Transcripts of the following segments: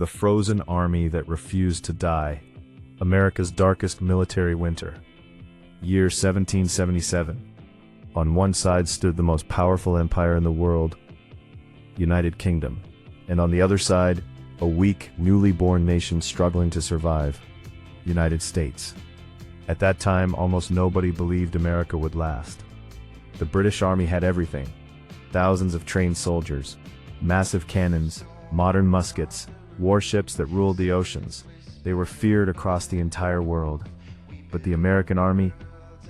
The frozen army that refused to die. America's darkest military winter. Year 1777. On one side stood the most powerful empire in the world, United Kingdom, and on the other side, a weak, newly born nation struggling to survive, United States. At that time, almost nobody believed America would last. The British Army had everything: thousands of trained soldiers, massive cannons, modern muskets, warships that ruled the oceans. They were feared across the entire world. But the American army,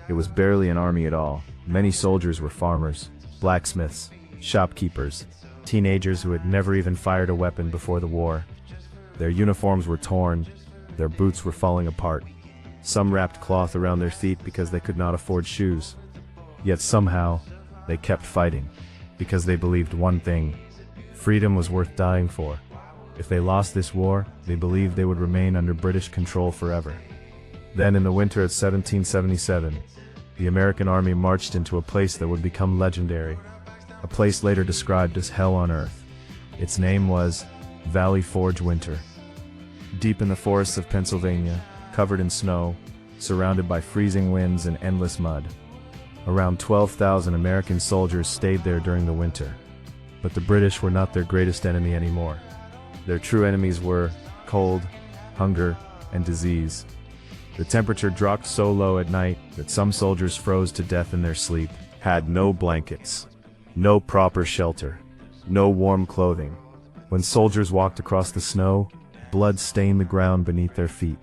it was barely an army at all. Many soldiers were farmers, blacksmiths, shopkeepers, teenagers who had never even fired a weapon before the war. Their uniforms were torn, their boots were falling apart. Some wrapped cloth around their feet because they could not afford shoes. Yet somehow, they kept fighting, because they believed one thing: freedom was worth dying for. If they lost this war, they believed they would remain under British control forever. Then in the winter of 1777, the American army marched into a place that would become legendary, a place later described as hell on earth. Its name was Valley Forge Winter. Deep in the forests of Pennsylvania, covered in snow, surrounded by freezing winds and endless mud, around 12,000 American soldiers stayed there during the winter. But the British were not their greatest enemy anymore. Their true enemies were cold, hunger, and disease. The temperature dropped so low at night that some soldiers froze to death in their sleep, had no blankets, no proper shelter, no warm clothing. When soldiers walked across the snow, blood stained the ground beneath their feet.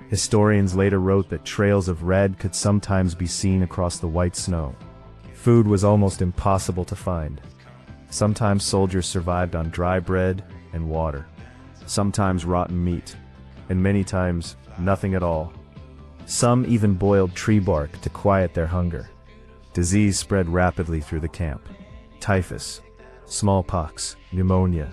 Historians later wrote that trails of red could sometimes be seen across the white snow. Food was almost impossible to find. Sometimes soldiers survived on dry bread and water, sometimes rotten meat, and many times nothing at all. Some even boiled tree bark to quiet their hunger. Disease spread rapidly through the camp. Typhus, smallpox, pneumonia.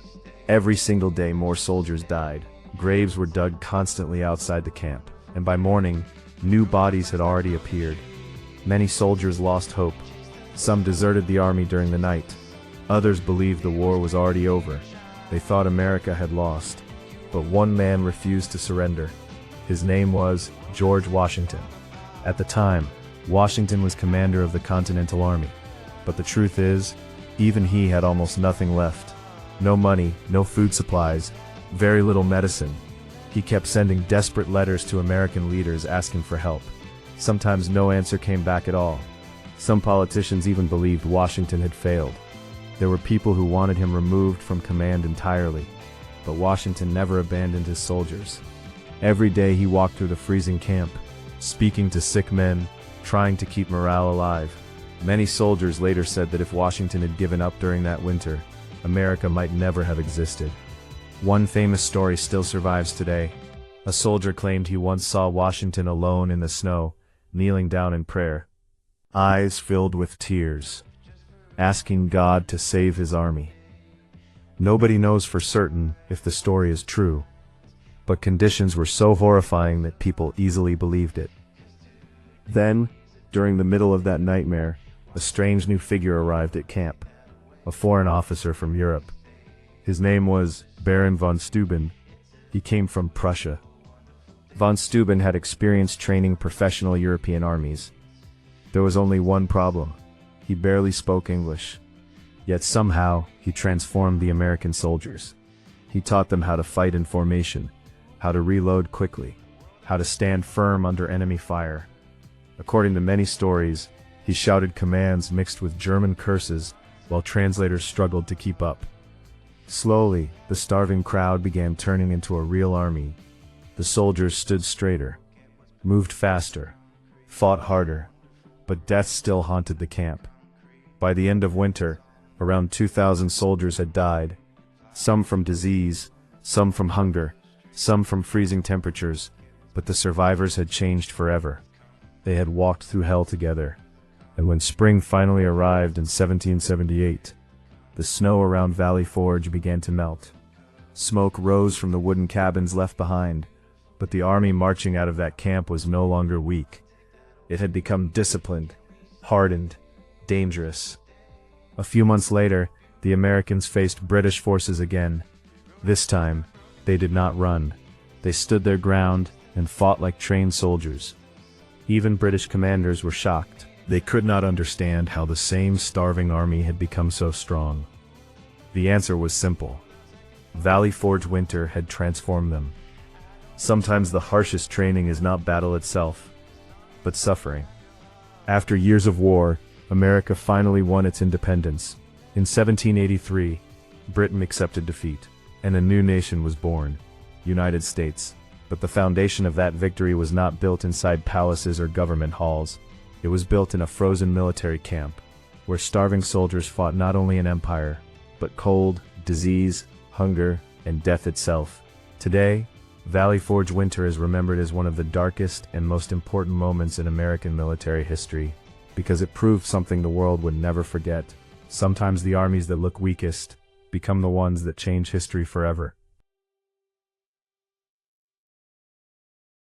Every single day more soldiers died. Graves were dug constantly outside the camp, and by morning, new bodies had already appeared. Many soldiers lost hope. Some deserted the army during the night. Others believed the war was already over. They thought America had lost. But one man refused to surrender. His name was George Washington. At the time, Washington was commander of the Continental Army. But the truth is, even he had almost nothing left. No money, no food supplies, very little medicine. He kept sending desperate letters to American leaders asking for help. Sometimes no answer came back at all. Some politicians even believed Washington had failed. There were people who wanted him removed from command entirely. But Washington never abandoned his soldiers. Every day he walked through the freezing camp, speaking to sick men, trying to keep morale alive. Many soldiers later said that if Washington had given up during that winter, America might never have existed. One famous story still survives today. A soldier claimed he once saw Washington alone in the snow, kneeling down in prayer, eyes filled with tears, asking God to save his army. Nobody knows for certain if the story is true, but conditions were so horrifying that people easily believed it. Then, during the middle of that nightmare, a strange new figure arrived at camp, a foreign officer from Europe. His name was Baron von Steuben. He came from Prussia. Von Steuben had experience training professional European armies. There was only one problem: he barely spoke English. Yet somehow, he transformed the American soldiers. He taught them how to fight in formation, how to reload quickly, how to stand firm under enemy fire. According to many stories, he shouted commands mixed with German curses while translators struggled to keep up. Slowly, the starving crowd began turning into a real army. The soldiers stood straighter, moved faster, fought harder, but death still haunted the camp. By the end of winter, around 2,000 soldiers had died, some from disease, some from hunger, some from freezing temperatures, but the survivors had changed forever. They had walked through hell together, and when spring finally arrived in 1778, the snow around Valley Forge began to melt. Smoke rose from the wooden cabins left behind, but the army marching out of that camp was no longer weak. It had become disciplined, hardened, dangerous. A few months later, the Americans faced British forces again. This time, They did not run. They stood their ground and fought like trained soldiers. Even British commanders were shocked. They could not understand how the same starving army had become so strong. The answer was simple. Valley Forge winter had transformed them. Sometimes the harshest training is not battle itself, but suffering. After years of war, America finally won its independence. In 1783, Britain accepted defeat, and a new nation was born, United States. But the foundation of that victory was not built inside palaces or government halls. It was built in a frozen military camp, where starving soldiers fought not only an empire, but cold, disease, hunger, and death itself. Today, Valley Forge winter is remembered as one of the darkest and most important moments in American military history, because it proved something the world would never forget. Sometimes the armies that look weakest become the ones that change history forever.